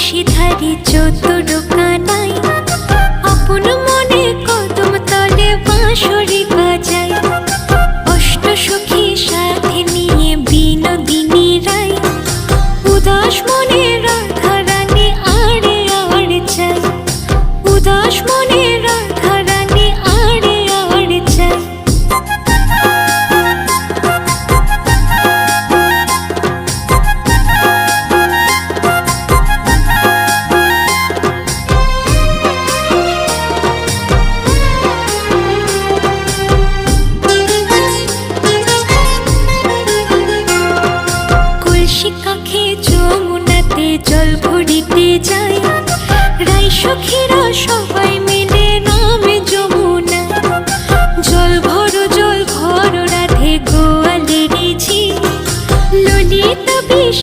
নিশিধারি চতুর কানাই আপন মনে কদম তলে বাঁশরি বাজায় অষ্ট সখী সাথে নিয়ে বিনোদিনী রায় উদাস মনে রাধা রানী আড়ে আড়ে চায় উদাস মনে রাধা রানী আড়ে আড়ে চায় কলসি কাঁখে যমুনাতে জল ভরে